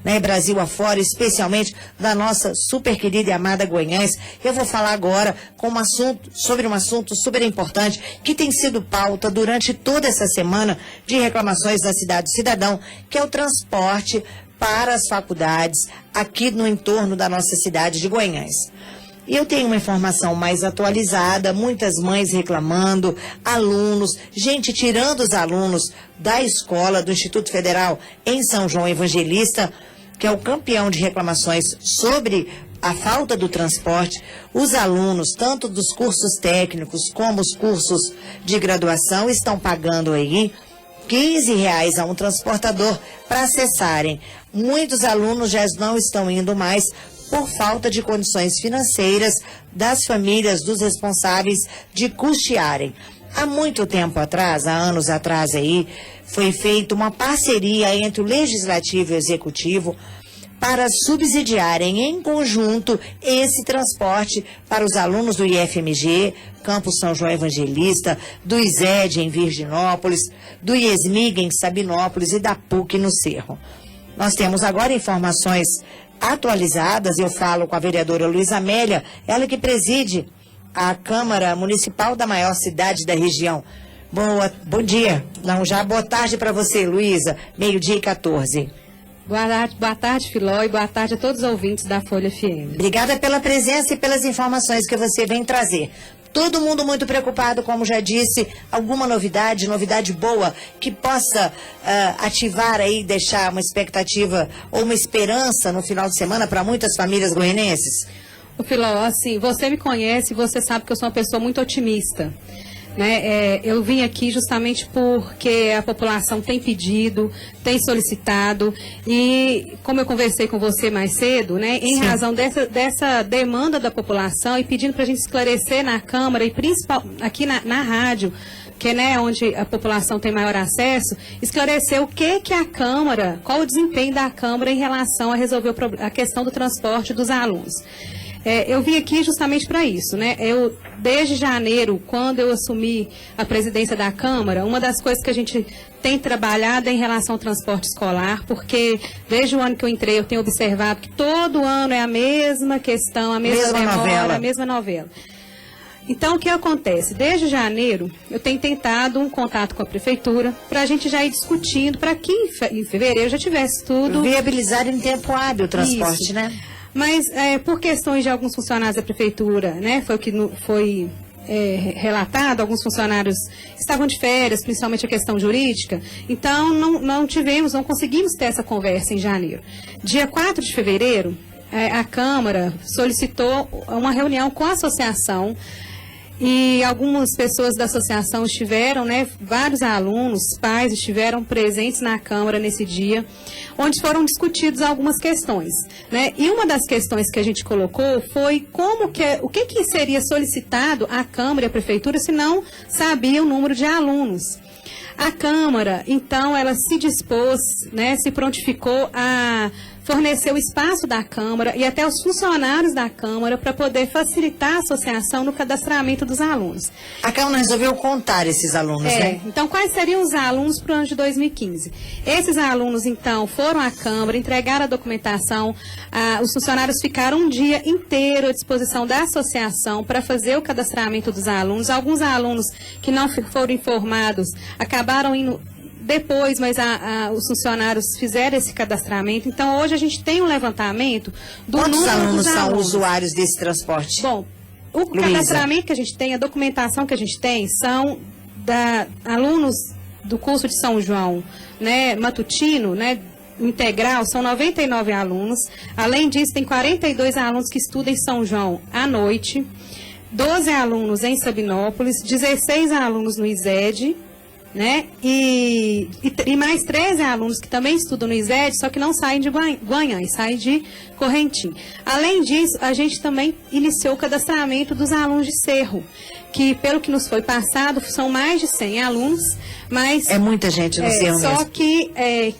né, Brasil afora, especialmente da nossa super querida e amada Guanhães. Eu vou falar agora sobre um assunto super importante que tem sido pauta durante toda essa semana de reclamações da cidade do cidadão, que é o transporte para as faculdades aqui no entorno da nossa cidade de Guanhães. E eu tenho uma informação mais atualizada, muitas mães reclamando, alunos, gente tirando os alunos da escola do Instituto Federal em São João Evangelista, que é o campeão de reclamações sobre a falta do transporte. Os alunos, tanto dos cursos técnicos como os cursos de graduação, estão pagando aí R$15 a um transportador para acessarem. Muitos alunos já não estão indo mais por falta de condições financeiras das famílias dos responsáveis de custearem. Há muito tempo atrás, há anos atrás aí, foi feita uma parceria entre o Legislativo e o Executivo para subsidiarem em conjunto esse transporte para os alunos do IFMG, Campus São João Evangelista, do ISED em Virginópolis, do IESMIG em Sabinópolis e da PUC no Cerro. Nós temos agora informações atualizadas. Eu falo com a vereadora Luísa Amélia, ela que preside a Câmara Municipal da maior cidade da região. Bom dia. Não, já boa tarde para você, Luísa. 12:14. Boa tarde, Filó, e boa tarde a todos os ouvintes da Folha FM. Obrigada pela presença e pelas informações que você vem trazer. Todo mundo muito preocupado, como já disse, alguma novidade boa que possa ativar aí, deixar uma expectativa ou uma esperança no final de semana para muitas famílias goianenses? O Filó, assim, você me conhece, você sabe que eu sou uma pessoa muito otimista. Né? Eu vim aqui justamente porque a população tem pedido, tem solicitado, e como eu conversei com você mais cedo, né, em razão dessa demanda da população e pedindo para a gente esclarecer na Câmara e principalmente aqui na rádio, que é, né, onde a população tem maior acesso, esclarecer o que a Câmara, qual o desempenho da Câmara em relação a resolver a questão do transporte dos alunos. Eu vim aqui justamente para isso, né? Desde janeiro, quando eu assumi a presidência da Câmara, uma das coisas que a gente tem trabalhado é em relação ao transporte escolar, porque desde o ano que eu entrei eu tenho observado que todo ano é a mesma questão, a mesma demora, a mesma novela. Então, o que acontece? Desde janeiro, eu tenho tentado um contato com a Prefeitura para a gente já ir discutindo, para que em fevereiro já tivesse tudo... Viabilizar em tempo hábil o transporte, isso, né? Mas, por questões de alguns funcionários da Prefeitura, né, foi o que foi relatado, alguns funcionários estavam de férias, principalmente a questão jurídica, então não conseguimos ter essa conversa em janeiro. Dia 4 de fevereiro, a Câmara solicitou uma reunião com a associação, e algumas pessoas da associação estiveram, né, vários alunos, pais estiveram presentes na Câmara nesse dia, onde foram discutidas algumas questões, né? E uma das questões que a gente colocou foi o que seria solicitado à Câmara e à Prefeitura se não sabia o número de alunos. A Câmara, então, ela se dispôs, né, se prontificou a fornecer o espaço da Câmara e até os funcionários da Câmara para poder facilitar a associação no cadastramento dos alunos. A Câmara resolveu contar esses alunos, né? Então, quais seriam os alunos para o ano de 2015? Esses alunos, então, foram à Câmara, entregaram a documentação, os funcionários ficaram um dia inteiro à disposição da associação para fazer o cadastramento dos alunos. Alguns alunos que não foram informados acabaram indo depois, mas os funcionários fizeram esse cadastramento. Então, hoje a gente tem um levantamento do número dos alunos. Quantos alunos são usuários desse transporte? Bom, o cadastramento que a gente tem, a documentação que a gente tem, são alunos do curso de São João, né, matutino, né, integral, são 99 alunos. Além disso, tem 42 alunos que estudam em São João à noite, 12 alunos em Sabinópolis, 16 alunos no ISED, né? E mais 13 alunos que também estudam no ISED, só que não saem de Guanhães, saem de Correntim. Além disso, a gente também iniciou o cadastramento dos alunos de Cerro, que, pelo que nos foi passado, são mais de 100 alunos, mas... É muita gente no Cerro só mesmo.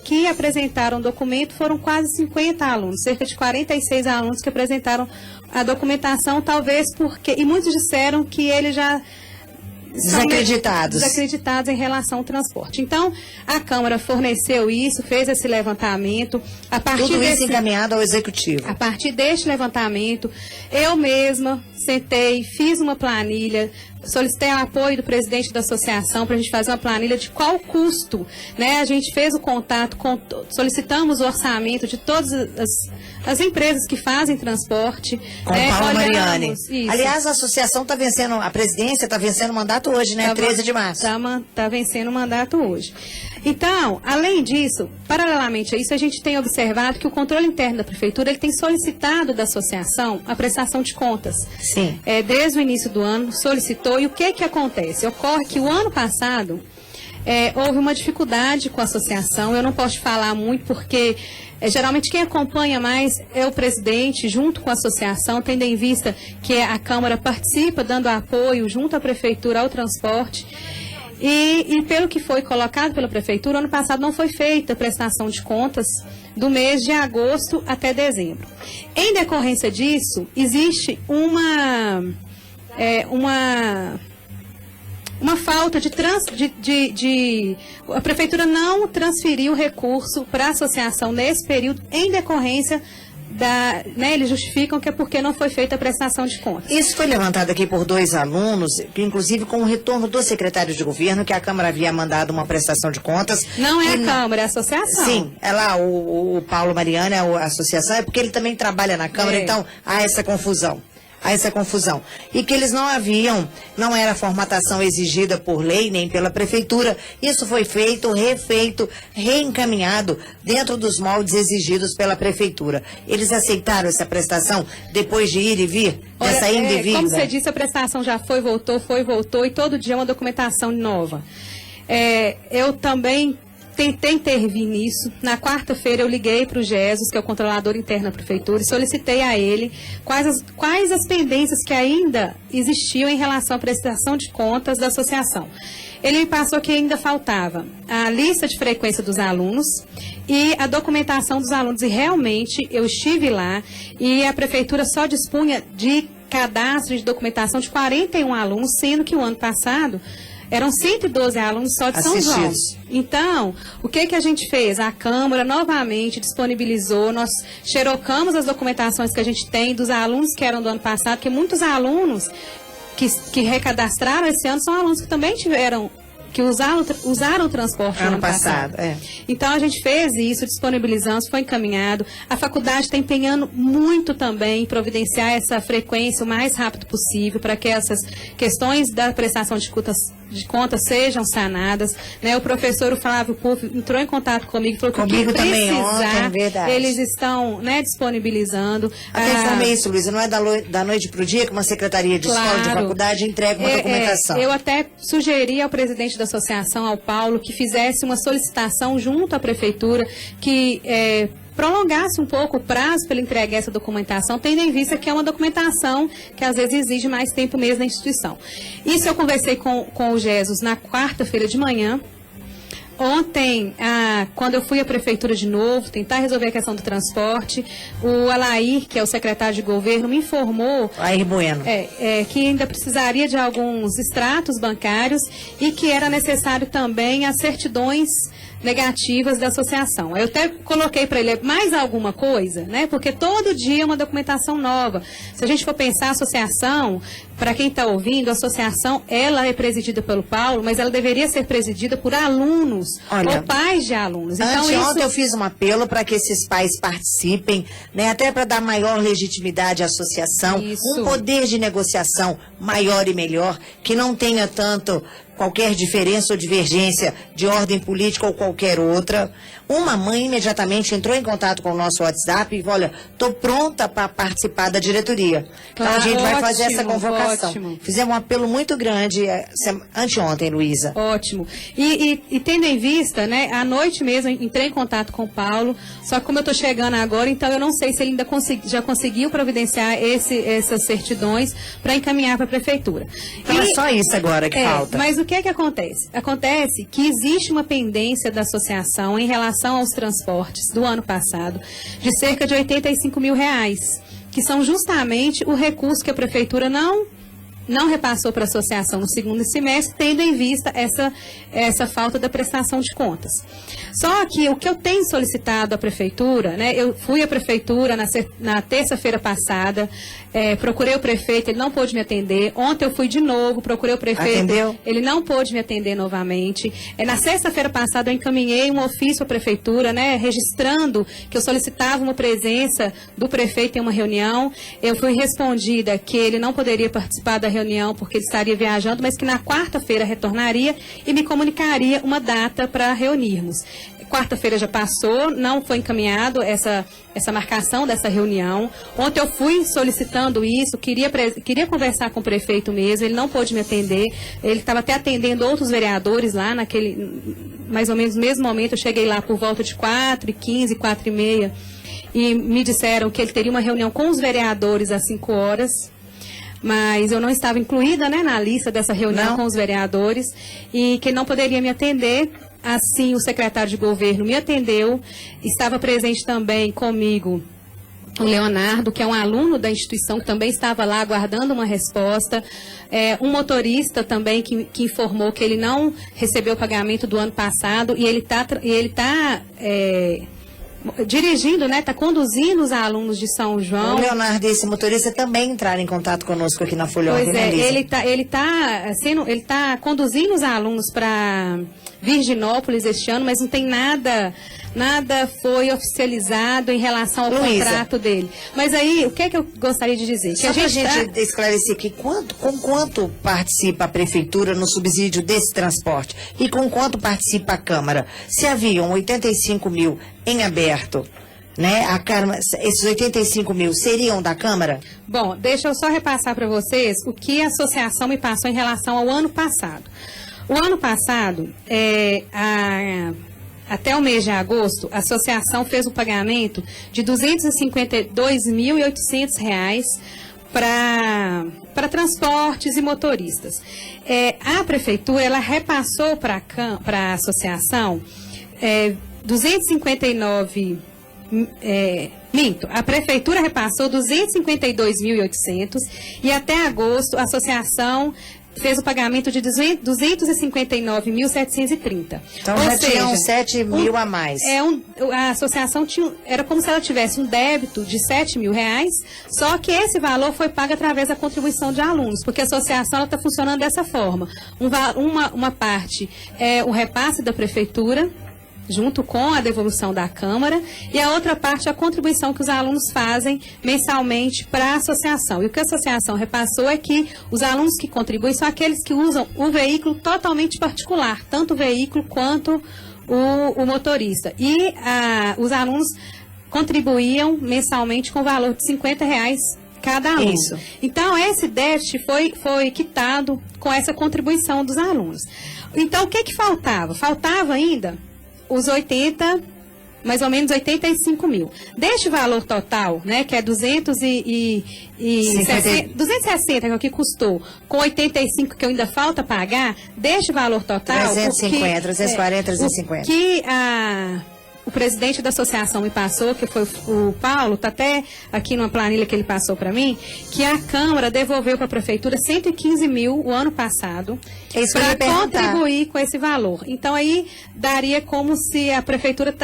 que apresentaram documento foram quase 50 alunos, cerca de 46 alunos que apresentaram a documentação, talvez porque... E muitos disseram que ele já desacreditados em relação ao transporte. Então, a Câmara forneceu isso, fez esse levantamento. Tudo isso encaminhado ao Executivo. A partir deste levantamento, eu mesma sentei, fiz uma planilha, solicitei o apoio do presidente da associação para a gente fazer uma planilha de qual o custo, né? A gente fez o contato, solicitamos o orçamento de todas as empresas que fazem transporte. Com Paulo Mariani. Aliás, a associação está vencendo, a presidência está vencendo o mandato hoje, né? 13 de março. Está vencendo o mandato hoje. Então, além disso, paralelamente a isso, a gente tem observado que o controle interno da prefeitura ele tem solicitado da associação a prestação de contas. Sim. Desde o início do ano, solicitou. E o que acontece? Ocorre que o ano passado houve uma dificuldade com a associação. Eu não posso falar muito porque geralmente quem acompanha mais é o presidente, junto com a associação, tendo em vista que a Câmara participa, dando apoio junto à prefeitura ao transporte. E pelo que foi colocado pela prefeitura, ano passado não foi feita a prestação de contas do mês de agosto até dezembro. Em decorrência disso, existe uma falta a prefeitura não transferiu recurso para a associação nesse período em decorrência eles justificam que é porque não foi feita a prestação de contas. Isso foi levantado aqui por 2 alunos, que inclusive com o retorno do secretário de governo, que a Câmara havia mandado uma prestação de contas. Não é a Câmara, é a associação. Sim, o Paulo Mariani, a associação, é porque ele também trabalha na Câmara, então há essa confusão. E que eles não era a formatação exigida por lei nem pela prefeitura. Isso foi feito, refeito, reencaminhado dentro dos moldes exigidos pela prefeitura. Eles aceitaram essa prestação depois de ir e vir? Essa ida e vinda? Como você disse, a prestação já foi, voltou, e todo dia é uma documentação nova. Eu também tentei intervir nisso. Na quarta-feira eu liguei para o Jesus, que é o controlador interno da prefeitura, e solicitei a ele quais as pendências que ainda existiam em relação à prestação de contas da associação. Ele me passou que ainda faltava a lista de frequência dos alunos e a documentação dos alunos. E realmente eu estive lá e a prefeitura só dispunha de cadastro de documentação de 41 alunos, sendo que o ano passado eram 112 alunos só de São João. Então, o que a gente fez? A Câmara novamente disponibilizou, nós xerocamos as documentações que a gente tem dos alunos que eram do ano passado, porque muitos alunos que recadastraram esse ano são alunos que também usaram o transporte no ano passado. Então, a gente fez isso, disponibilizamos, foi encaminhado. A faculdade está empenhando muito também em providenciar essa frequência o mais rápido possível para que essas questões da prestação de contas sejam sanadas. O professor Flávio Puff entrou em contato comigo, falou que o que precisar, eles estão disponibilizando. Até informei isso, Luísa, não é da noite para o dia que uma secretaria de escola, de faculdade, entrega uma documentação. Eu até sugeri ao presidente da associação, ao Paulo, que fizesse uma solicitação junto à prefeitura, que prolongasse um pouco o prazo para ele entregar essa documentação, tendo em vista que é uma documentação que às vezes exige mais tempo mesmo na instituição. Isso eu conversei com o Jesus na quarta-feira de manhã. Ontem, quando eu fui à prefeitura de novo, tentar resolver a questão do transporte, o Alair, que é o secretário de governo, me informou Alair Bueno. Que ainda precisaria de alguns extratos bancários e que era necessário também as certidões negativas da associação. Eu até coloquei para ele mais alguma coisa, porque todo dia é uma documentação nova. Se a gente for pensar a associação, para quem está ouvindo, a associação, ela é presidida pelo Paulo, mas ela deveria ser presidida por alunos ou pais de alunos. Então, ontem eu fiz um apelo para que esses pais participem, até para dar maior legitimidade à associação, um poder de negociação maior e melhor, que não tenha tanto qualquer diferença ou divergência de ordem política ou qualquer outra. Uma mãe imediatamente entrou em contato com o nosso WhatsApp e falou, olha, estou pronta para participar da diretoria. Então a gente vai fazer essa convocação. Ótimo. Fizemos um apelo muito grande anteontem, Luísa. Ótimo. E tendo em vista, à noite mesmo, entrei em contato com o Paulo, só que como eu estou chegando agora, então eu não sei se ele ainda já conseguiu providenciar essas certidões para encaminhar para a prefeitura. Então é só isso agora que falta. Mas o que acontece? Acontece que existe uma pendência da associação em relação aos transportes do ano passado de cerca de R$ 85 mil, que são justamente o recurso que a prefeitura não não repassou para a associação no segundo semestre, tendo em vista essa falta da prestação de contas. Só que o que eu tenho solicitado à prefeitura, né, eu fui à prefeitura na terça-feira passada, procurei o prefeito, ele não pôde me atender. Ontem eu fui de novo, procurei o prefeito, Atendeu? Ele não pôde me atender novamente. Na sexta-feira passada eu encaminhei um ofício à prefeitura, né, registrando que eu solicitava uma presença do prefeito em uma reunião. Eu fui respondida que ele não poderia participar da reunião porque ele estaria viajando, mas que na quarta-feira retornaria e me comunicaria uma data para reunirmos. Quarta-feira já passou, não foi encaminhado essa marcação dessa reunião. Ontem eu fui solicitando isso, queria conversar com o prefeito mesmo, ele não pôde me atender, ele estava até atendendo outros vereadores lá mais ou menos no mesmo momento. Eu cheguei lá por volta de 4h15, 4h30, e me disseram que ele teria uma reunião com os vereadores às 5 horas, mas eu não estava incluída, né, na lista dessa reunião com os vereadores, e que ele não poderia me atender. Assim, o secretário de governo me atendeu, estava presente também comigo o Leonardo, que é um aluno da instituição, que também estava lá aguardando uma resposta, um motorista também que informou que ele não recebeu o pagamento do ano passado, e ele está dirigindo, né, está conduzindo os alunos de São João. O Leonardo e esse motorista também entraram em contato conosco aqui na Folha Ordem, né, Lisa? Ele tá conduzindo os alunos para Virginópolis este ano, mas não tem nada foi oficializado em relação ao contrato dele. Mas aí, o que é que eu gostaria de dizer? Só para a gente esclarecer aqui, com quanto participa a prefeitura no subsídio desse transporte? E com quanto participa a Câmara? Se haviam 85 mil em aberto, né? Esses 85 mil seriam da Câmara? Bom, deixa eu só repassar para vocês o que a associação me passou em relação ao ano passado. O ano passado, até o mês de agosto, a associação fez um pagamento de R$ 252.800 para transportes e motoristas. A prefeitura, ela repassou para a associação 259... a prefeitura repassou 252.800 e até agosto a associação fez o pagamento de 259.730. Então já tinham 7 mil a mais. A associação era como se ela tivesse um débito de R$7 mil, só que esse valor foi pago através da contribuição de alunos, porque a associação está funcionando dessa forma. Uma parte é o repasse da prefeitura, junto com a devolução da Câmara, e a outra parte é a contribuição que os alunos fazem mensalmente para a associação. E o que a associação repassou é que os alunos que contribuem são aqueles que usam o veículo totalmente particular, tanto o veículo quanto o motorista. E os alunos contribuíam mensalmente com o valor de R$50 cada aluno. Isso. Então, esse déficit foi quitado com essa contribuição dos alunos. Então, o que faltava? Faltava ainda os mais ou menos 85 mil. Deste valor total, né, que é 260, que é o que custou, com 85 que ainda falta pagar, deste valor total... 340, 340, 350. O que o presidente da associação me passou, que foi o Paulo, está até aqui numa planilha que ele passou para mim, que a Câmara devolveu para a Prefeitura 115 mil o ano passado para contribuir com esse valor. Então, aí daria como se a Prefeitura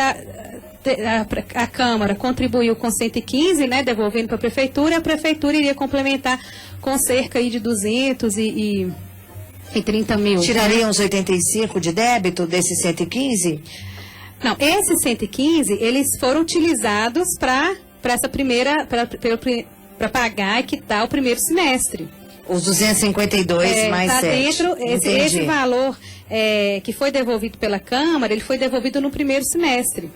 a Câmara contribuiu com 115, né, devolvendo para a Prefeitura, e a Prefeitura iria complementar com cerca aí de 230 mil. Tirariam os 85 de débito desses 115? Não, esses 115, eles foram utilizados para pagar e quitar o primeiro semestre. Os 252 mais 7. Esse valor que foi devolvido pela Câmara, ele foi devolvido no primeiro semestre.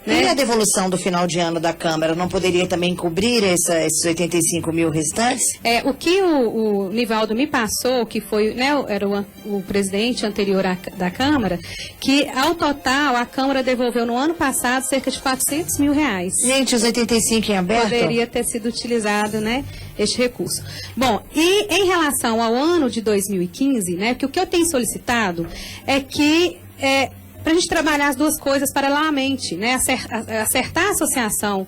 Né? E a devolução do final de ano da Câmara não poderia também cobrir esses 85 mil restantes? O que o Nivaldo me passou, que foi, né, era o presidente anterior da Câmara, que ao total a Câmara devolveu no ano passado cerca de R$400 mil. Gente, os 85 em aberto? Poderia ter sido utilizado, né, este recurso. Bom, e em relação ao ano de 2015, né, que o que eu tenho solicitado é que... para a gente trabalhar as duas coisas paralelamente, né? Acertar a associação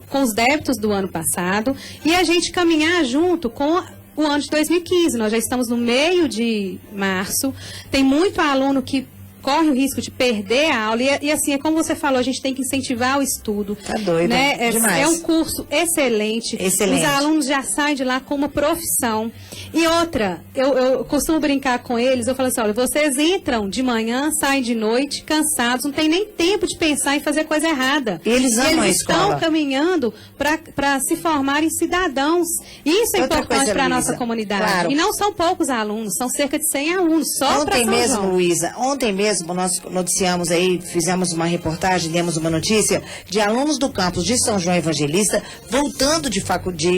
com os débitos do ano passado e a gente caminhar junto com o ano de 2015. Nós já estamos no meio de março, tem muito aluno que corre o risco de perder a aula, e assim, é como você falou, a gente tem que incentivar o estudo. Tá doido, né? demais. É um curso excelente. Excelente. Os alunos já saem de lá com uma profissão. E outra, eu costumo brincar com eles, eu falo assim, olha, vocês entram de manhã, saem de noite, cansados, não tem nem tempo de pensar em fazer coisa errada. E eles amam a escola. Eles estão caminhando para se formarem cidadãos. Isso é Outra importante coisa, para a Luísa, nossa comunidade. claro. E não são poucos alunos, são cerca de 100 alunos, só para Ontem São mesmo, João. Luísa, ontem mesmo nós noticiamos aí, fizemos uma reportagem, demos uma notícia de alunos do campus de São João Evangelista voltando de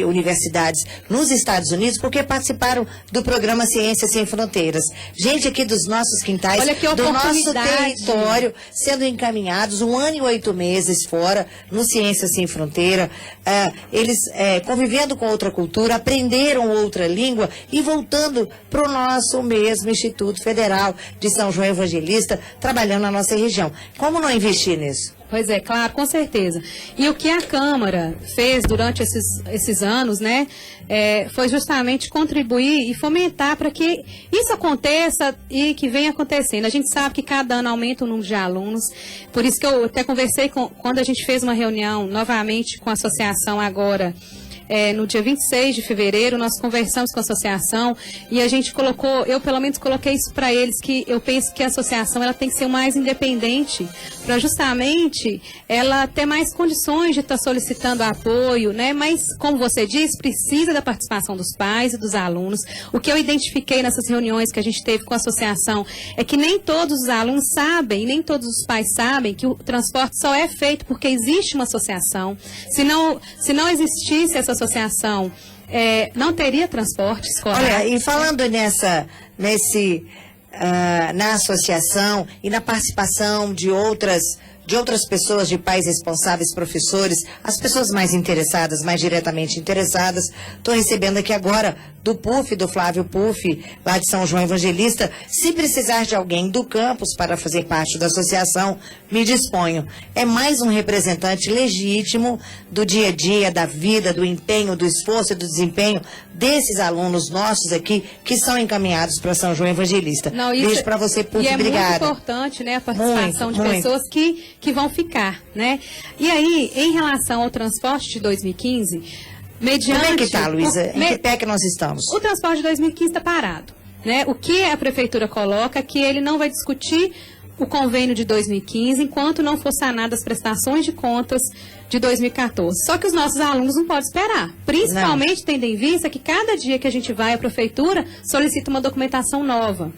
universidades nos Estados Unidos porque participaram do programa Ciências Sem Fronteiras. Gente aqui dos nossos quintais, Olha que do nosso oportunidade. território, sendo encaminhados 1 ano e 8 meses fora no Ciências Sem Fronteira. Eles convivendo com outra cultura, aprenderam outra língua e voltando para o nosso mesmo Instituto Federal de São João Evangelista, trabalhando na nossa região. Como não investir nisso? Pois é, claro, com certeza. E o que a Câmara fez durante esses anos, né, foi justamente contribuir e fomentar para que isso aconteça e que venha acontecendo. A gente sabe que cada ano aumenta o número de alunos, por isso que eu até conversei quando a gente fez uma reunião novamente com a associação agora, no dia 26 de fevereiro, nós conversamos com a associação e a gente colocou, eu pelo menos coloquei isso para eles, que eu penso que a associação ela tem que ser mais independente, para justamente ela ter mais condições de estar solicitando apoio, né? Mas, como você disse, precisa da participação dos pais e dos alunos. O que eu identifiquei nessas reuniões que a gente teve com a associação é que nem todos os alunos sabem, nem todos os pais sabem que o transporte só é feito porque existe uma associação. Se não existisse essa associação, não teria transporte escolar. Olha, e falando na associação e na participação de outras pessoas, de pais responsáveis, professores, as pessoas mais interessadas, mais diretamente interessadas, estou recebendo aqui agora do PUF, do Flávio PUF, lá de São João Evangelista. Se precisar de alguém do campus para fazer parte da associação, me disponho. É mais um representante legítimo do dia a dia, da vida, do empenho, do esforço e do desempenho desses alunos nossos aqui, que são encaminhados para São João Evangelista. Beijo para você, PUF, e obrigada. É muito importante, né, a participação de muito. pessoas que vão ficar, né? E aí, em relação ao transporte de 2015, mediante... Como é que está, Luísa? Em que pé que nós estamos? O transporte de 2015 está parado, né? O que a prefeitura coloca é que ele não vai discutir o convênio de 2015 enquanto não for sanadas as prestações de contas de 2014. Só que os nossos alunos não podem esperar, principalmente tendo em vista que cada dia que a gente vai à prefeitura solicita uma documentação nova.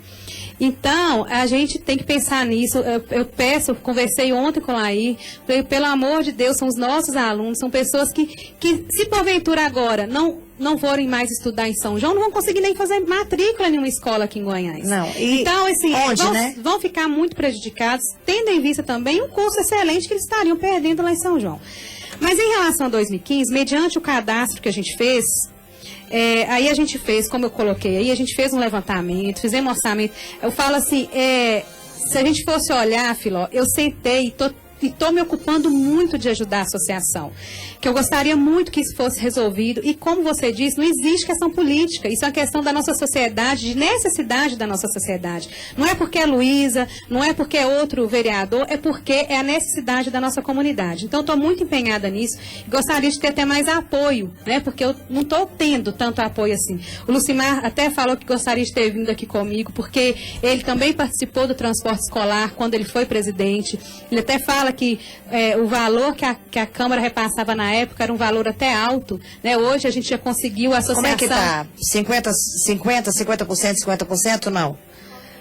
Então, a gente tem que pensar nisso. Eu conversei ontem com a Laí, falei, pelo amor de Deus, são os nossos alunos, são pessoas que se porventura agora não forem mais estudar em São João, não vão conseguir nem fazer matrícula em uma escola aqui em Goiás. Então, assim, vão ficar muito prejudicados, tendo em vista também um curso excelente que eles estariam perdendo lá em São João. Mas em relação a 2015, mediante o cadastro que a gente fez, aí a gente fez, como eu coloquei aí, a gente fez um levantamento, fizemos um orçamento. Eu falo assim, se a gente fosse olhar, Filó, eu sentei e estou me ocupando muito de ajudar a associação, que eu gostaria muito que isso fosse resolvido. E como você disse, não existe questão política, isso é uma questão da nossa sociedade, de necessidade da nossa sociedade. Não é porque é Luísa, não é porque é outro vereador, é porque é a necessidade da nossa comunidade. Então, estou muito empenhada nisso e gostaria de ter até mais apoio, né? Porque eu não estou tendo tanto apoio assim. O Lucimar até falou que gostaria de ter vindo aqui comigo, porque ele também participou do transporte escolar quando ele foi presidente. Ele até fala que o valor que a Câmara repassava na época era um valor até alto, né? Hoje a gente já conseguiu a associação... Como é que está? 50% não?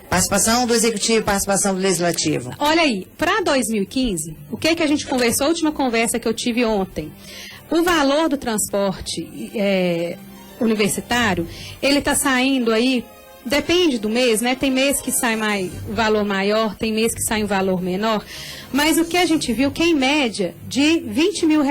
Participação do Executivo e participação do Legislativo. Olha aí, para 2015, o que a gente conversou, a última conversa que eu tive ontem, o valor do transporte universitário, ele está saindo aí, depende do mês, né? Tem mês que sai um valor maior, tem mês que sai um valor menor. Mas o que a gente viu que, em média, de R$20 mil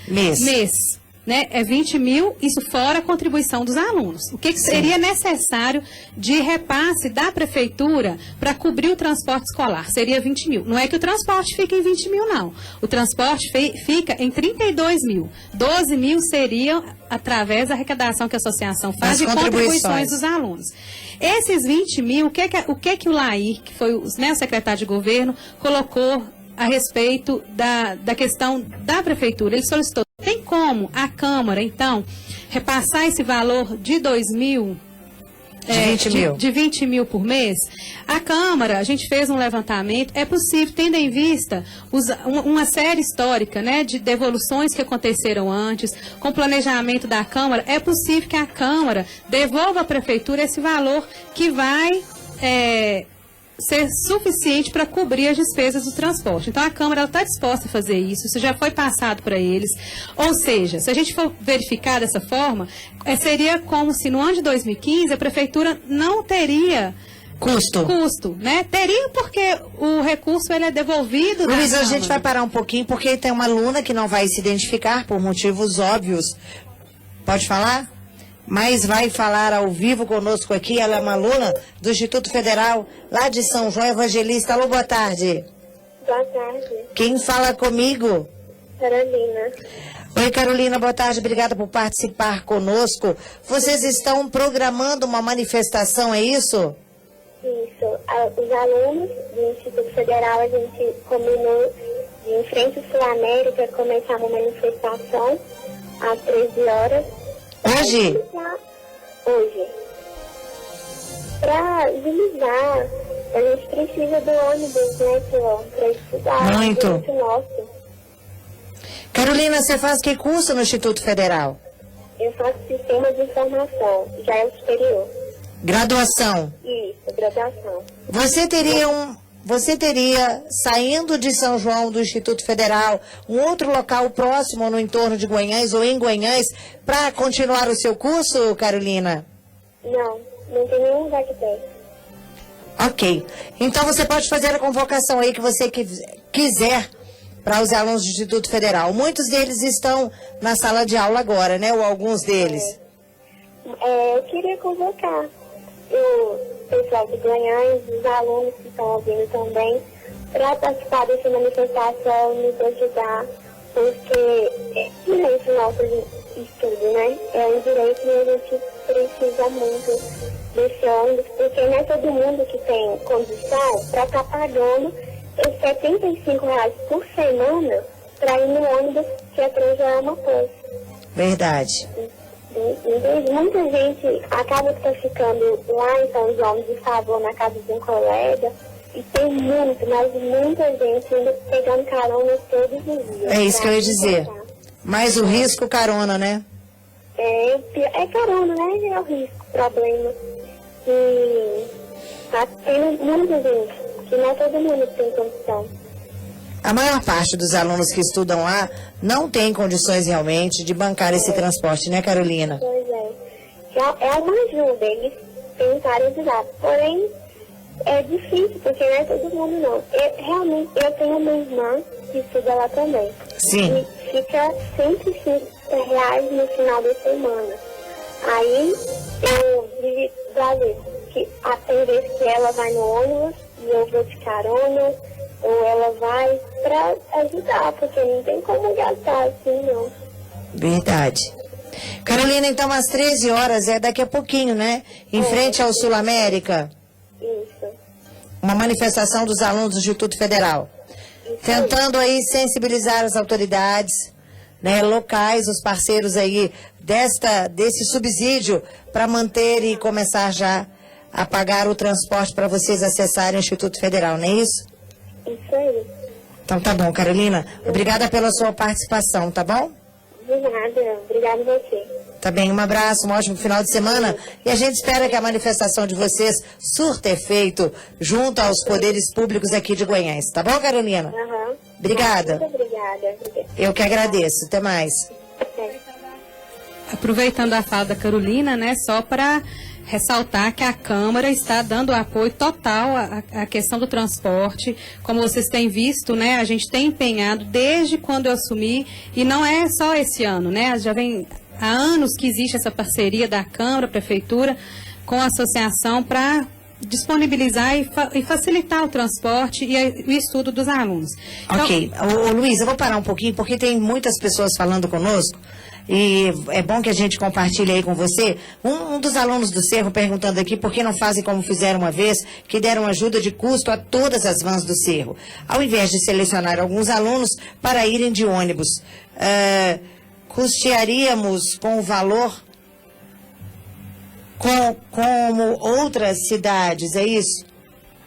mês, né, é 20 mil, isso fora a contribuição dos alunos. O que seria necessário de repasse da prefeitura para cobrir o transporte escolar? Seria 20 mil. Não é que o transporte fica em 20 mil, não. O transporte fica em 32 mil. 12 mil seriam através da arrecadação que a associação faz e contribuições dos alunos. Esses 20 mil, o que o Lair, que foi o secretário de governo, colocou a respeito da questão da prefeitura? Ele solicitou, tem como a Câmara, então, repassar esse valor de 2 mil, de 20 mil por mês? A Câmara, a gente fez um levantamento, é possível, tendo em vista uma série histórica, né, de devoluções que aconteceram antes, com planejamento da Câmara, é possível que a Câmara devolva à prefeitura esse valor que vai ser suficiente para cobrir as despesas do transporte. Então, a Câmara está disposta a fazer isso já foi passado para eles. Ou seja, se a gente for verificar dessa forma, seria como se no ano de 2015 a Prefeitura não teria custo, né? Teria porque o recurso ele é devolvido. Luiz, a gente vai parar um pouquinho porque tem uma aluna que não vai se identificar por motivos óbvios. Pode falar? Mas vai falar ao vivo conosco aqui. Ela é uma aluna do Instituto Federal, lá de São João Evangelista. Alô, boa tarde. Boa tarde. Quem fala comigo? Carolina. Oi, Carolina, boa tarde. Obrigada por participar conosco. Vocês estão programando uma manifestação, é isso? Isso. Os alunos do Instituto Federal, a gente combinou de, em frente ao Sul América, começar uma manifestação às 13 horas. Hoje? Hoje. Para agilizar, a gente precisa do ônibus, né, para estudar. Muito. Nosso. Carolina, você faz que curso no Instituto Federal? Eu faço Sistema de Informação, já é o superior. Graduação? Isso, graduação. Você teria, saindo de São João do Instituto Federal, um outro local próximo no entorno de Guanhães ou em Guanhães para continuar o seu curso, Carolina? Não tem nenhum lugar que tem. Ok. Então você pode fazer a convocação aí que você quiser para os alunos do Instituto Federal. Muitos deles estão na sala de aula agora, né? Ou alguns deles. Eu queria convocar o pessoal de Guanhães, os alunos que estão ouvindo também, para participar dessa manifestação, nos ajudar, porque é direito nosso de estudo, né? É um direito e a gente precisa muito desse ônibus, porque não é todo mundo que tem condição para estar pagando esses R$75 por semana para ir no ônibus que a Tranja é uma coisa. Verdade. Muita gente acaba que está ficando lá em São João de favor na casa de um colega e tem mas muita gente ainda pegando carona todos os dias. É isso que eu ia dizer. Mas o risco carona, né? É carona, né? É o risco, problema. E tá tendo muita gente, que não é todo mundo que tem condição. A maior parte dos alunos que estudam lá não tem condições realmente de bancar esse transporte, né, Carolina? Pois é. É uma ajuda, eles tentaram ajudar. Porém, é difícil, porque não é todo mundo não. Realmente, eu tenho uma irmã que estuda lá também. Sim. E fica R$150 no final da semana. Aí, eu vivi pra ver que tem vezes que ela vai no ônibus e eu vou de carona, ou ela vai para ajudar, porque não tem como gastar assim, não. Verdade. Carolina, então às 13 horas, daqui a pouquinho, né? Em frente ao Sul América. Isso. Uma manifestação dos alunos do Instituto Federal. Isso tentando aí sensibilizar as autoridades, né, locais, os parceiros aí desse subsídio para manter e começar já a pagar o transporte para vocês acessarem o Instituto Federal, não é isso? Isso aí. Então tá bom, Carolina. Obrigada pela sua participação, tá bom? De nada. Obrigada a você. Tá bem, um abraço, um ótimo final de semana. E a gente espera que a manifestação de vocês surta efeito junto aos poderes públicos aqui de Guanhães. Tá bom, Carolina? Aham. Obrigada. Muito obrigada. Eu que agradeço. Até mais. Até. Aproveitando a fala da Carolina, né, só para ressaltar que a Câmara está dando apoio total à questão do transporte. Como vocês têm visto, né, a gente tem empenhado desde quando eu assumi, e não é só esse ano, né, já vem há anos que existe essa parceria da Câmara, Prefeitura, com a associação para disponibilizar e facilitar o transporte e o estudo dos alunos. Ok. Ô, Luiz, eu vou parar um pouquinho, porque tem muitas pessoas falando conosco, e é bom que a gente compartilhe aí com você. Um dos alunos do Cerro perguntando aqui por que não fazem como fizeram uma vez, que deram ajuda de custo a todas as vans do Cerro, ao invés de selecionar alguns alunos para irem de ônibus. Custearíamos com o valor como outras cidades, é isso?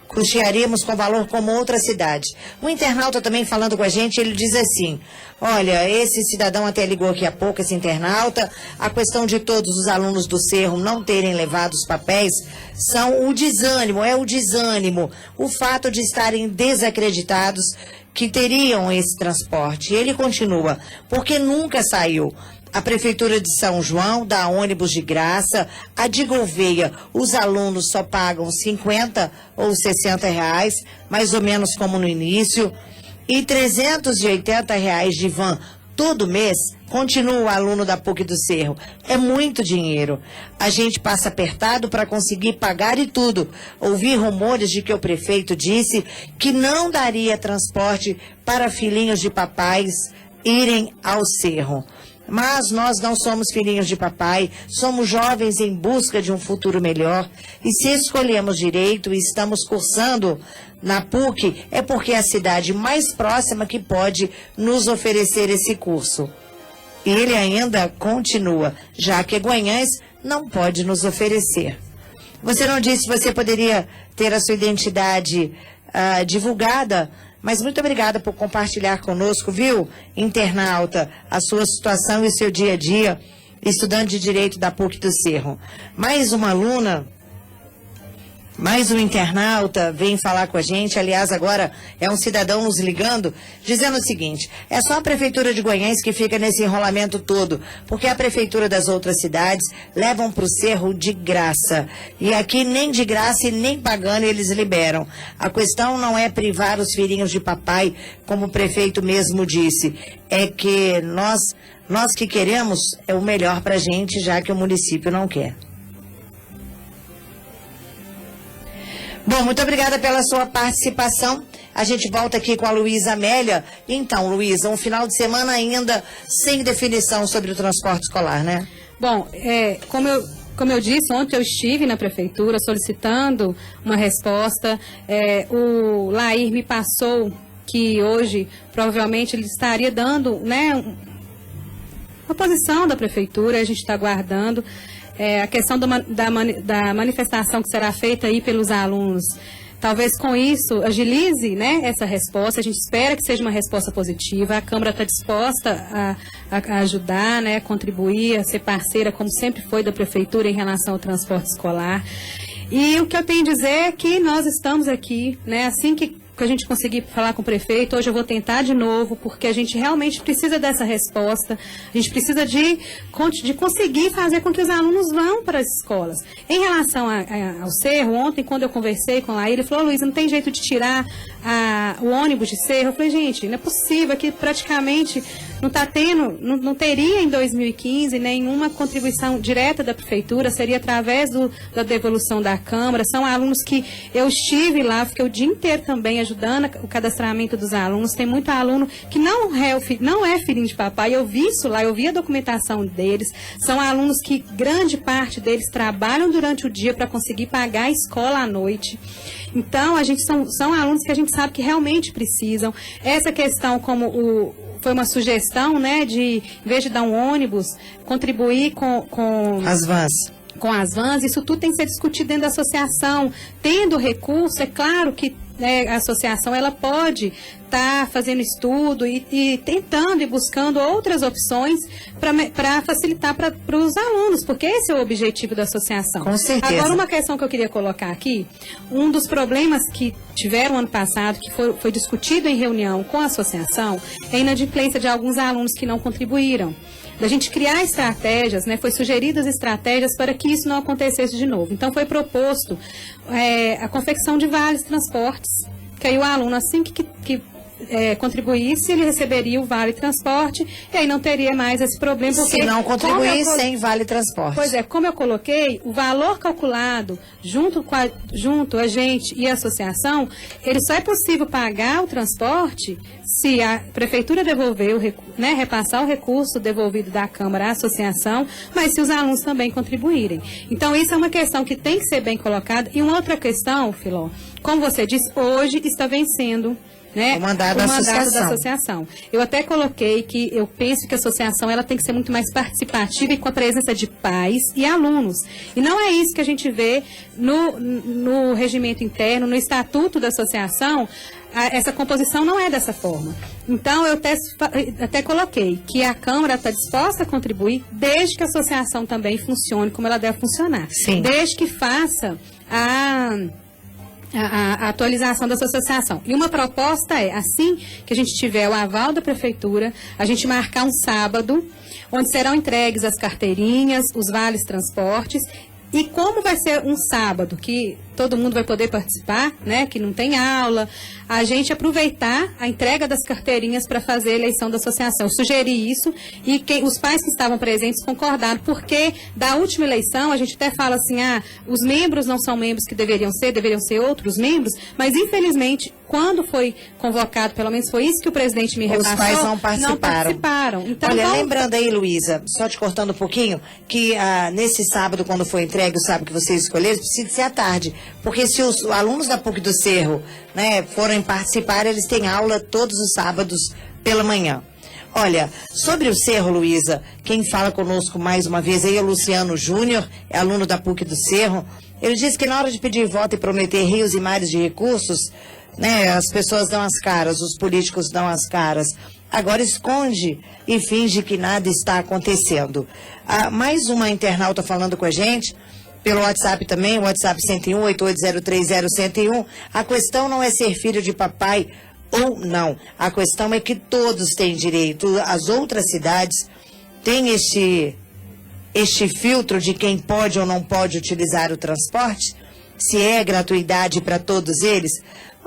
Custearíamos com valor como outras cidades. O internauta também falando com a gente, ele diz assim: olha, esse cidadão até ligou aqui há pouco, esse internauta, a questão de todos os alunos do Cerro não terem levado os papéis são o desânimo, o fato de estarem desacreditados que teriam esse transporte. E ele continua, porque nunca saiu. A Prefeitura de São João dá ônibus de graça. A de Gouveia, os alunos só pagam 50 ou 60 reais, mais ou menos como no início. E 380 reais de van todo mês, continua o aluno da PUC do Cerro. É muito dinheiro. A gente passa apertado para conseguir pagar e tudo. Ouvi rumores de que o prefeito disse que não daria transporte para filhinhos de papais irem ao Cerro. Mas nós não somos filhinhos de papai, somos jovens em busca de um futuro melhor. E se escolhemos direito e estamos cursando na PUC, é porque é a cidade mais próxima que pode nos oferecer esse curso. E ele ainda continua, já que Guanhães não pode nos oferecer. Você não disse que você poderia ter a sua identidade divulgada, mas muito obrigada por compartilhar conosco, viu, internauta, a sua situação e o seu dia a dia, estudante de Direito da PUC do Cerro. Mais uma aluna, mais um internauta vem falar com a gente. Aliás, agora é um cidadão nos ligando, dizendo o seguinte: é só a Prefeitura de Guanhães que fica nesse enrolamento todo, porque a Prefeitura das outras cidades levam para o Cerro de graça. E aqui nem de graça e nem pagando eles liberam. A questão não é privar os filhinhos de papai, como o prefeito mesmo disse. É que nós que queremos é o melhor para a gente, já que o município não quer. Bom, muito obrigada pela sua participação. A gente volta aqui com a Luísa Amélia. Então, Luísa, um final de semana ainda sem definição sobre o transporte escolar, né? Bom, como eu disse, ontem eu estive na prefeitura solicitando uma resposta. O Lair me passou que hoje, provavelmente, ele estaria dando, né, uma posição da prefeitura, a gente está aguardando. A questão da manifestação que será feita aí pelos alunos, talvez com isso agilize, né, essa resposta. A gente espera que seja uma resposta positiva. A Câmara está disposta a ajudar, né, a contribuir, a ser parceira, como sempre foi da Prefeitura em relação ao transporte escolar. E o que eu tenho a dizer é que nós estamos aqui, né, assim que a gente conseguir falar com o prefeito, hoje eu vou tentar de novo, porque a gente realmente precisa dessa resposta, a gente precisa de conseguir fazer com que os alunos vão para as escolas. Em relação ao Cerro, ontem, quando eu conversei com ele falou: Luísa, não tem jeito de tirar o ônibus de Cerro? Eu falei: gente, não é possível, que praticamente não está tendo, não teria em 2015 nenhuma contribuição direta da prefeitura, seria através da devolução da Câmara. São alunos que eu estive lá, fiquei o dia inteiro também ajudando o cadastramento dos alunos. Tem muito aluno que não é filhinho de papai. Eu vi isso lá, eu vi a documentação deles. São alunos que grande parte deles trabalham durante o dia para conseguir pagar a escola à noite. Então, são alunos que a gente sabe que realmente precisam. Essa questão, foi uma sugestão, né, de, em vez de dar um ônibus, contribuir com as vans. Com as vans, isso tudo tem que ser discutido dentro da associação. Tendo recurso, é claro que né, a associação ela pode estar fazendo estudo e tentando e buscando outras opções para facilitar para os alunos, porque esse é o objetivo da associação. Com certeza. Agora, uma questão que eu queria colocar aqui, um dos problemas que tiveram ano passado, que foi discutido em reunião com a associação, é a inadimplência de alguns alunos que não contribuíram. Da gente criar estratégias, né, foi sugeridas estratégias para que isso não acontecesse de novo. Então, foi proposto a confecção de vales transportes, que aí o aluno, assim que contribuísse, ele receberia o vale transporte e aí não teria mais esse problema. Porque, se não contribuir, sem vale transporte. Pois é, como eu coloquei, o valor calculado junto a gente e a associação, ele só é possível pagar o transporte se a prefeitura devolver, repassar o recurso devolvido da Câmara à associação, mas se os alunos também contribuírem. Então, isso é uma questão que tem que ser bem colocada. E uma outra questão, Filó, como você disse, hoje está vencendo, né, o mandato da associação. Eu até coloquei que eu penso que a associação ela tem que ser muito mais participativa e com a presença de pais e alunos. E não é isso que a gente vê no regimento interno, no estatuto da associação. Essa composição não é dessa forma. Então, eu até coloquei que a Câmara está disposta a contribuir desde que a associação também funcione como ela deve funcionar. Sim. Desde que faça a atualização dessa associação. E uma proposta é, assim que a gente tiver o aval da prefeitura, a gente marcar um sábado, onde serão entregues as carteirinhas, os vales transportes, e como vai ser um sábado, que todo mundo vai poder participar, né, que não tem aula, a gente aproveitar a entrega das carteirinhas para fazer a eleição da associação. Eu sugeri isso e os pais que estavam presentes concordaram, porque da última eleição a gente até fala assim, os membros não são membros que deveriam ser outros membros, mas infelizmente, quando foi convocado, pelo menos foi isso que o presidente me repassou, os pais não participaram. Então, olha, lembrando aí, Luísa, só te cortando um pouquinho, que nesse sábado, quando foi entregue o sábado que vocês escolheram, precisa ser à tarde. Porque se os alunos da PUC do Cerro, né, forem participar, eles têm aula todos os sábados pela manhã. Olha, sobre o Cerro, Luísa, quem fala conosco mais uma vez aí é o Luciano Júnior, é aluno da PUC do Cerro. Ele disse que na hora de pedir voto e prometer rios e mares de recursos, né, as pessoas dão as caras, os políticos dão as caras. Agora esconde e finge que nada está acontecendo. Mais uma internauta falando com a gente, pelo WhatsApp também, o WhatsApp 101, 88030101. A questão não é ser filho de papai ou não. A questão é que todos têm direito. As outras cidades têm este filtro de quem pode ou não pode utilizar o transporte, se é gratuidade para todos eles.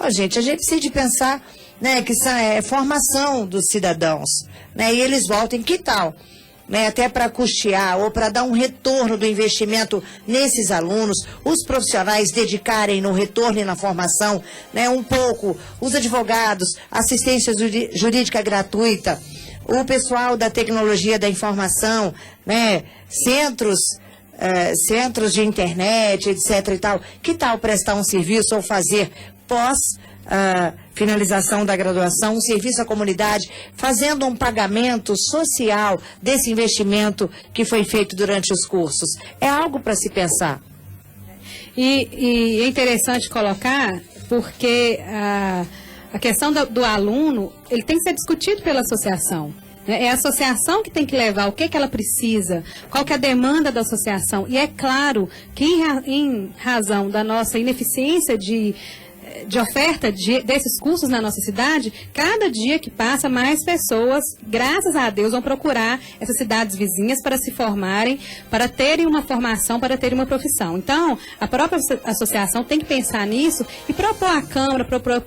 Gente, a gente precisa de pensar, né, que isso é formação dos cidadãos, né, e eles voltem, que tal? Né, até para custear ou para dar um retorno do investimento nesses alunos, os profissionais dedicarem no retorno e na formação, né, um pouco, os advogados, assistência jurídica gratuita, o pessoal da tecnologia da informação, né, centros de internet, etc. e tal. Que tal prestar um serviço ou fazer pós finalização da graduação, um serviço à comunidade, fazendo um pagamento social desse investimento que foi feito durante os cursos? É algo para se pensar. E é interessante colocar, porque a questão do aluno, ele tem que ser discutido pela associação. É a associação que tem que levar o que ela precisa, qual que é a demanda da associação. E é claro que em razão da nossa ineficiência de oferta desses cursos na nossa cidade, cada dia que passa, mais pessoas, graças a Deus, vão procurar essas cidades vizinhas para se formarem, para terem uma formação, para terem uma profissão. Então, a própria associação tem que pensar nisso e propor à Câmara, propor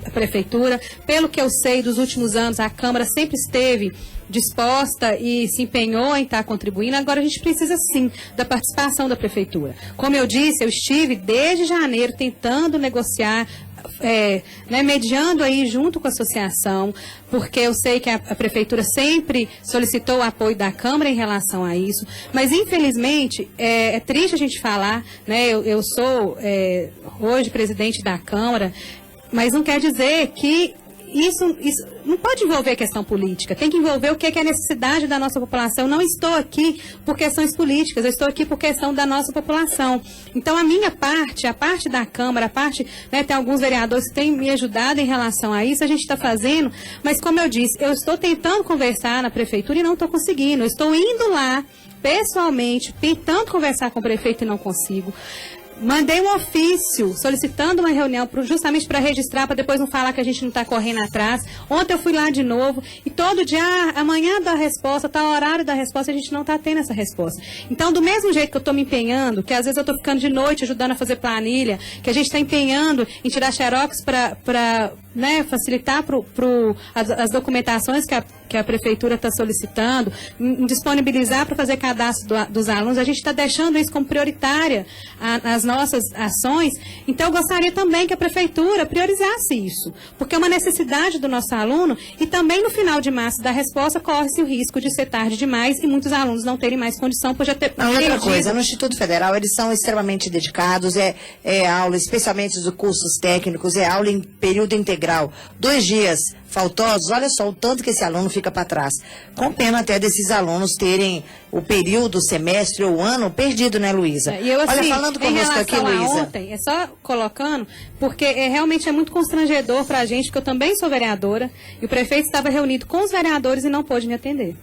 à Prefeitura. Pelo que eu sei, dos últimos anos, a Câmara sempre esteve disposta e se empenhou em estar contribuindo. Agora a gente precisa sim da participação da prefeitura. Como eu disse, eu estive desde janeiro tentando negociar, mediando aí junto com a associação, porque eu sei que a prefeitura sempre solicitou o apoio da Câmara em relação a isso, mas infelizmente é triste a gente falar, né? Eu sou hoje presidente da Câmara, mas não quer dizer que isso não pode envolver questão política, tem que envolver o que é a necessidade da nossa população. Eu não estou aqui por questões políticas, eu estou aqui por questão da nossa população. Então, a minha parte, a parte da Câmara, a parte, né, tem alguns vereadores que têm me ajudado em relação a isso, a gente está fazendo, mas como eu disse, eu estou tentando conversar na prefeitura e não estou conseguindo. Eu estou indo lá, pessoalmente, tentando conversar com o prefeito e não consigo. Mandei um ofício solicitando uma reunião justamente para registrar, para depois não falar que a gente não está correndo atrás. Ontem eu fui lá de novo e todo dia, amanhã dá a resposta, tá o horário da resposta, a gente não está tendo essa resposta. Então, do mesmo jeito que eu estou me empenhando, que às vezes eu estou ficando de noite ajudando a fazer planilha, que a gente está empenhando em tirar xerox para né, facilitar as documentações que a prefeitura está solicitando, em disponibilizar para fazer cadastro dos alunos, a gente está deixando isso como prioritária as nossas ações. Então, eu gostaria também que a prefeitura priorizasse isso, porque é uma necessidade do nosso aluno e também no final de março da resposta corre-se o risco de ser tarde demais e muitos alunos não terem mais condição por já ter perdido. Outra coisa, no Instituto Federal eles são extremamente dedicados, é aula, especialmente dos cursos técnicos, é aula em período integral, 2 dias faltosos, olha só o tanto que esse aluno fica para trás. Com pena até desses alunos terem o período, o semestre ou o ano perdido, né, Luísa? E eu, assim, olha, falando conosco aqui, Luísa. Ontem, é só colocando, porque realmente é muito constrangedor para a gente, porque eu também sou vereadora, e o prefeito estava reunido com os vereadores e não pôde me atender.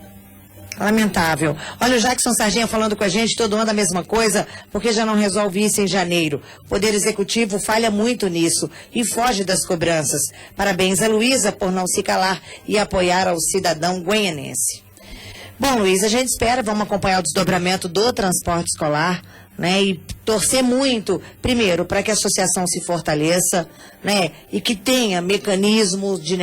Lamentável. Olha o Jackson Sargento falando com a gente, todo ano a mesma coisa, porque já não resolve isso em janeiro. O Poder Executivo falha muito nisso e foge das cobranças. Parabéns a Luísa por não se calar e apoiar ao cidadão goianense. Bom, Luísa, a gente espera, vamos acompanhar o desdobramento do transporte escolar, né, e torcer muito, primeiro, para que a associação se fortaleça, né, e que tenha mecanismos de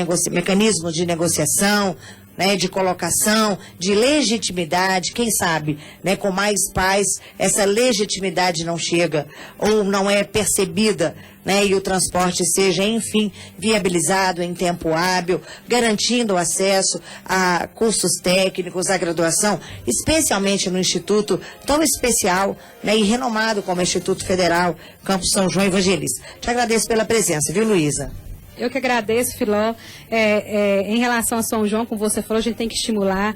negociação, né, de colocação, de legitimidade, quem sabe, né, com mais paz, essa legitimidade não chega ou não é percebida, né, e o transporte seja, enfim, viabilizado em tempo hábil, garantindo o acesso a cursos técnicos, à graduação, especialmente no Instituto tão especial, né, e renomado como o Instituto Federal Campus São João Evangelista. Te agradeço pela presença, viu, Luísa? Eu que agradeço, Filó. Em relação a São João, como você falou, a gente tem que estimular,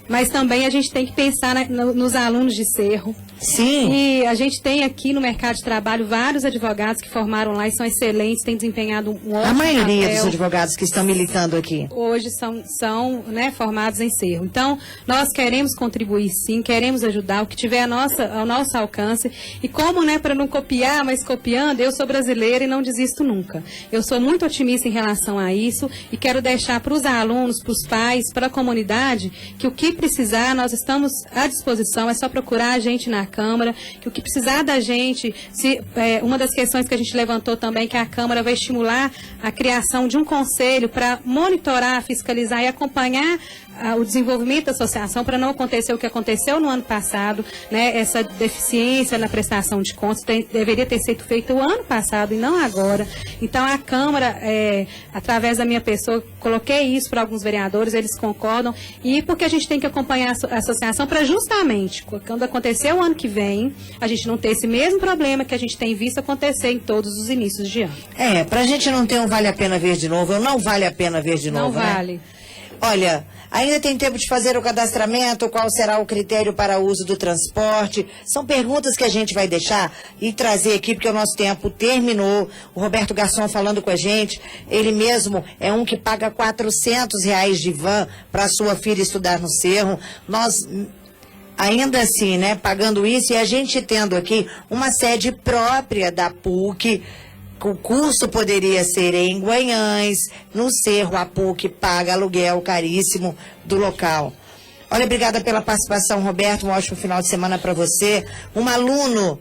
mas também a gente tem que pensar nos alunos de Cerro. Sim. E a gente tem aqui no mercado de trabalho vários advogados que formaram lá e são excelentes, têm desempenhado um ótimo A maioria papel. dos advogados que estão militando aqui Hoje são né, formados em Cerro. Então, nós queremos contribuir sim, queremos ajudar, o que tiver ao nosso alcance. E como, né, para não copiar, mas copiando, eu sou brasileira e não desisto nunca. Eu sou muito otimista em relação a isso e quero deixar para os alunos, para os pais, para a comunidade, que o que precisar, nós estamos à disposição, é só procurar a gente na Câmara, que o que precisar da gente, uma das questões que a gente levantou também, que a Câmara vai estimular a criação de um conselho para monitorar, fiscalizar e acompanhar o desenvolvimento da associação, para não acontecer o que aconteceu no ano passado, né, essa deficiência na prestação de contas deveria ter sido feito o ano passado e não agora. Então a Câmara, através da minha pessoa, coloquei isso para alguns vereadores, eles concordam, e porque a gente tem que acompanhar a associação para justamente, quando acontecer o ano que vem, a gente não ter esse mesmo problema que a gente tem visto acontecer em todos os inícios de ano. Para a gente não ter um vale a pena ver de novo, ou não vale a pena ver de novo, não vale. Né? Olha, ainda tem tempo de fazer o cadastramento, qual será o critério para o uso do transporte? São perguntas que a gente vai deixar e trazer aqui, porque o nosso tempo terminou. O Roberto Garçom falando com a gente, ele mesmo é um que paga R$400 de van para a sua filha estudar no Cerro. Nós, ainda assim, né, pagando isso, e a gente tendo aqui uma sede própria da PUC. O curso poderia ser em Guanhães, no Cerro, a PUC paga aluguel caríssimo do local. Olha, obrigada pela participação, Roberto, um ótimo final de semana para você. Um aluno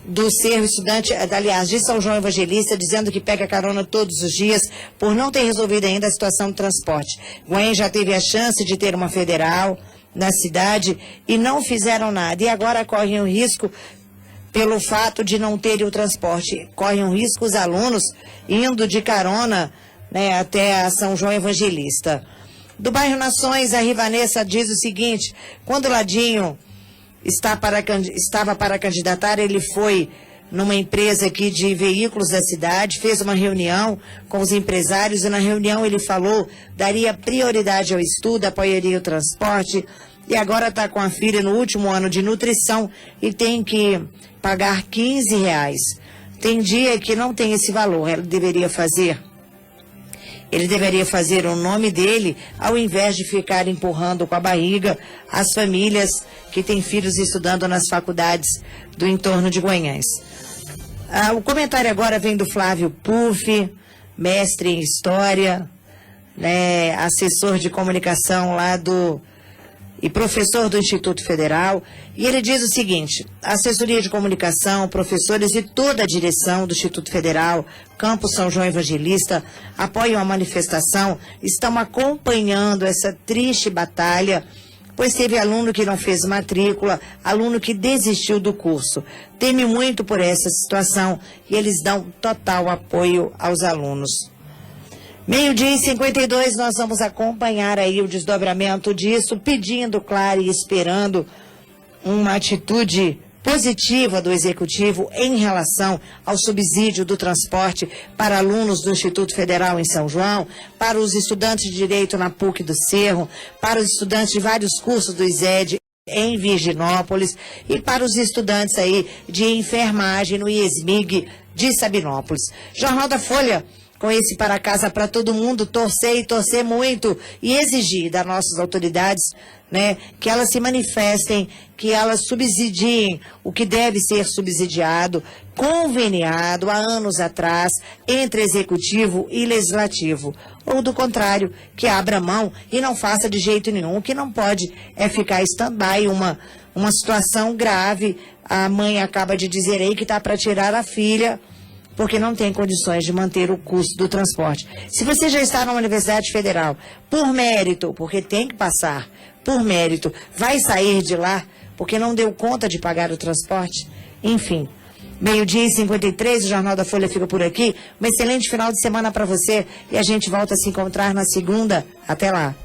do Cerro, estudante, aliás, de São João Evangelista, dizendo que pega carona todos os dias por não ter resolvido ainda a situação do transporte. Guanhães já teve a chance de ter uma federal na cidade e não fizeram nada. E agora correm o risco, pelo fato de não terem o transporte, correm um risco os alunos indo de carona, né, até a São João Evangelista. Do bairro Nações, a Rivanessa diz o seguinte: quando o Ladinho estava para candidatar, ele foi numa empresa aqui de veículos da cidade, fez uma reunião com os empresários e na reunião ele falou, daria prioridade ao estudo, apoiaria o transporte e agora está com a filha no último ano de nutrição e tem que pagar R$15. Tem dia que não tem esse valor, ele deveria fazer o nome dele, ao invés de ficar empurrando com a barriga as famílias que têm filhos estudando nas faculdades do entorno de Guanhães. O comentário agora vem do Flávio Puff, mestre em História, né, assessor de comunicação lá e professor do Instituto Federal, e ele diz o seguinte: a assessoria de comunicação, professores e toda a direção do Instituto Federal, Campus São João Evangelista, apoiam a manifestação, estão acompanhando essa triste batalha, pois teve aluno que não fez matrícula, aluno que desistiu do curso. Teme muito por essa situação e eles dão total apoio aos alunos. 12h52, nós vamos acompanhar aí o desdobramento disso, pedindo, claro, e esperando uma atitude positiva do Executivo em relação ao subsídio do transporte para alunos do Instituto Federal em São João, para os estudantes de Direito na PUC do Cerro, para os estudantes de vários cursos do ISED em Virginópolis e para os estudantes aí de enfermagem no IESMIG de Sabinópolis. Jornal da Folha, com esse para casa para todo mundo, torcer e torcer muito e exigir das nossas autoridades, né, que elas se manifestem, que elas subsidiem o que deve ser subsidiado, conveniado há anos atrás entre Executivo e Legislativo. Ou do contrário, que abra mão e não faça de jeito nenhum. O que não pode é ficar stand-by uma situação grave. A mãe acaba de dizer aí que está para tirar a filha, porque não tem condições de manter o custo do transporte. Se você já está na Universidade Federal, por mérito, porque tem que passar, por mérito, vai sair de lá, porque não deu conta de pagar o transporte, enfim. 12h53, o Jornal da Folha fica por aqui. Um excelente final de semana para você e a gente volta a se encontrar na segunda. Até lá.